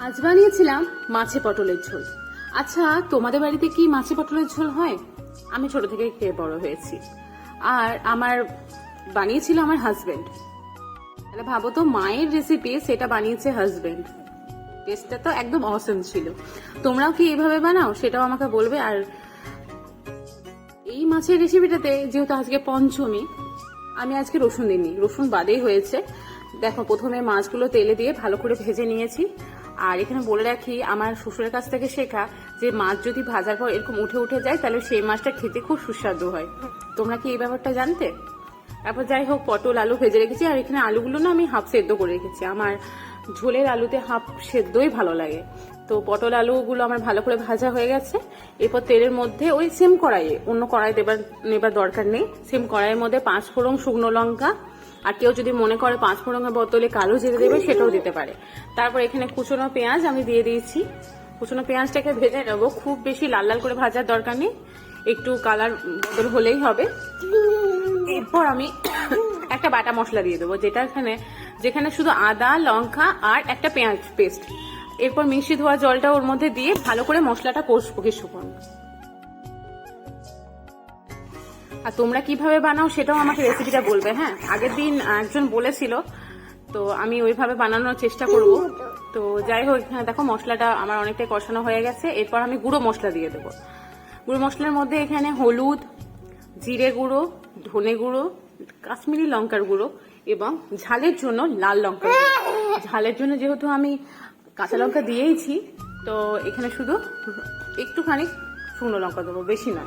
আজ বানিয়েছিলাম মাছে পটলের ঝোল। আচ্ছা, তোমাদের বাড়িতে কি মাছে পটলের ঝোল হয়? আমি ছোট থেকে খেয়ে বড় হয়েছি। আর আমার বানিয়েছিল আমার হাজবেন্ড। তাহলে ভাবো তো, মায়ের রেসিপি সেটা বানিয়েছে হাজবেন্ড। টেস্টটা তো একদম অসম ছিল। তোমরাও কি এইভাবে বানাও সেটাও আমাকে বলবে। আর এই মাছের রেসিপিটাতে যেহেতু আজকে পঞ্চমী, আমি আজকে রসুন দিইনি, রসুন বাদেই হয়েছে। দেখো, প্রথমে মাছগুলো তেলে দিয়ে ভালো করে ভেজে নিয়েছি। আর এখানে বলে রাখি, আমার শ্বশুরের কাছ থেকে শেখা যে মাছ যদি ভাজার পর এরকম উঠে উঠে যায় তাহলে সেই মাছটা খেতে খুব সুস্বাদু হয়। তোমরা কি এই ব্যাপারটা জানতে? তারপর যাই হোক, পটল আলু ভেজে রেখেছি। আর এখানে আলুগুলো না আমি হাফ সেদ্ধ করে রেখেছি। আমার ঝোলের আলুতে হাফ সেদ্ধই ভালো লাগে। তো পটল আলুগুলো আমার ভালো করে ভাজা হয়ে গেছে। এরপর তেলের মধ্যে ওই সেম কড়াইয়ে, অন্য কড়াই নেবার দরকার নেই, সেম কড়াইয়ের মধ্যে 5 ফোড়ন, শুকনো লঙ্কা, আর কেউ যদি মনে করে 5 ফোড়নের বদলে কালো জিরে দেবে সেটাও দিতে পারে। তারপর এখানে কুচনো পেঁয়াজ আমি দিয়ে দিয়েছি। কুচনো পেঁয়াজটাকে ভেজে নেবো, খুব বেশি লাল লাল করে ভাজার দরকার নেই, একটু কালার বদল হলেই হবে। এরপর আমি একটা বাটা মশলা দিয়ে দেবো, যেখানে শুধু আদা, লঙ্কা আর একটা পেঁয়াজ পেস্ট। এরপর মিষ্টি ধোয়া জলটা ওর মধ্যে দিয়ে ভালো করে মশলাটা কষবো কিছুক্ষণ। আর তোমরা কিভাবে বানাও সেটাও আমাকে রেসিপিটা বলবে। হ্যাঁ, আগের দিন একজন বলেছিল, তো আমি ওইভাবে বানানোর চেষ্টা করব। তো যাই হোক, এখানে দেখো মশলাটা আমার অনেকটাই কষানো হয়ে গেছে। এরপর আমি গুঁড়ো মশলা দিয়ে দেবো। গুঁড়ো মশলার মধ্যে এখানে হলুদ, জিরে গুঁড়ো, ধনে গুঁড়ো, কাশ্মীরি লঙ্কার গুঁড়ো এবং ঝালের জন্য লাল লঙ্কার গুঁড়ো। ঝালের জন্য যেহেতু আমি কাঁচা লঙ্কা দিয়েইছি, তো এখানে শুধু একটুখানি শুকনো লঙ্কা দেবো, বেশি না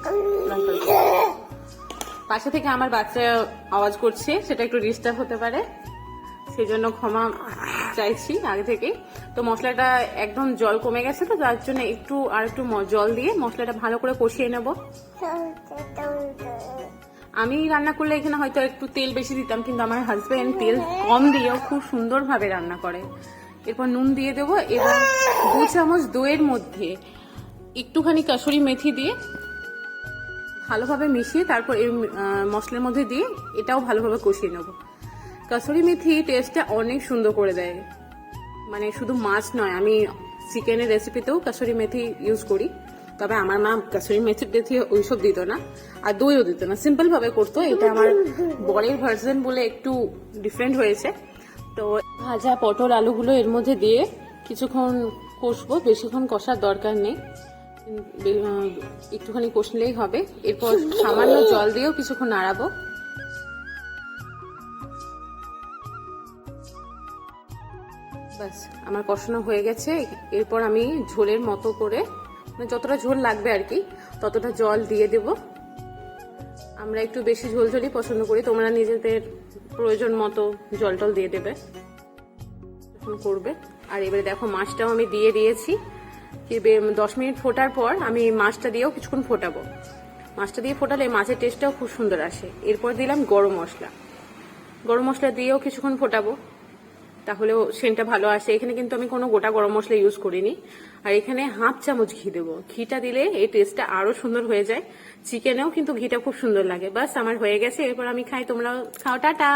লঙ্কার গুঁড়ো। পাশে থেকে আমার বাচ্চা আওয়াজ করছে, সেটা একটু ডিস্টার্ব হতে পারে, সেই জন্য ক্ষমা চাইছি আগে থেকে। তো মশলাটা একদম জল কমে গেছে, তো তার জন্য একটু জল দিয়ে মশলাটা ভালো করে কষিয়ে নেব। আমি রান্না করলে এখানে হয়তো একটু তেল বেশি দিতাম, কিন্তু আমার হাজবেন্ড তেল কম দিয়েও খুব সুন্দরভাবে রান্না করে। এরপর নুন দিয়ে দেবো এবং 2 চামচ দইয়ের মধ্যে একটুখানি কাসুরি মেথি দিয়ে ভালোভাবে মিশিয়ে তারপর এই মশলার মধ্যে দিয়ে এটাও ভালোভাবে কষিয়ে নেব। কাসুরি মেথি টেস্টটা অনেক সুন্দর করে দেয়। মানে শুধু মাছ নয়, আমি চিকেনের রেসিপিতেও কাসুরি মেথি ইউজ করি। তবে আমার মা কাসুরি মেথি ওইসব দিত না, আর দইও দিত না, সিম্পল ভাবে করতো। এটা আমার বরের ভার্সন বলে একটু ডিফারেন্ট হয়েছে। তো ভাজা পটল আলুগুলো এর মধ্যে দিয়ে কিছুক্ষণ কষবো, বেশিক্ষণ কষার দরকার নেই, একটুখানি কষলেই হবে। এরপর সামান্য জল দিয়েও কিছুক্ষণ নাড়াবো। ব্যাস, আমার কষানো হয়ে গেছে। এরপর আমি ঝোলের মতো করে, মানে যতটা ঝোল লাগবে আর কি, ততটা জল দিয়ে দেব। আমরা একটু বেশি ঝোল ঝোলই পছন্দ করি, তোমরা নিজেদের প্রয়োজন মতো জল টল দিয়ে দেবে করবে। আর এবারে দেখো, মাছটাও আমি দিয়ে দিয়েছি। 10 মিনিট ফোটার পর আমি মাছটা দিয়েও কিছুক্ষণ ফোটাবো। মাছটা দিয়ে ফোটালে মাছের টেস্টটাও খুব সুন্দর আসে। এরপর দিলাম গরম মশলা। গরম মশলা দিয়েও কিছুক্ষণ ফোটাবো, তাহলেও সেন্টটা ভালো আসে। এখানে কিন্তু আমি কোনো গোটা গরম মশলা ইউজ করিনি। আর এখানে হাফ চামচ ঘি দেবো। ঘিটা দিলে এই টেস্টটা আরো সুন্দর হয়ে যায়। চিকেনেও কিন্তু ঘিটা খুব সুন্দর লাগে। বাস, আমার হয়ে গেছে। এরপর আমি খাই, তোমরাও খাও। টাটা।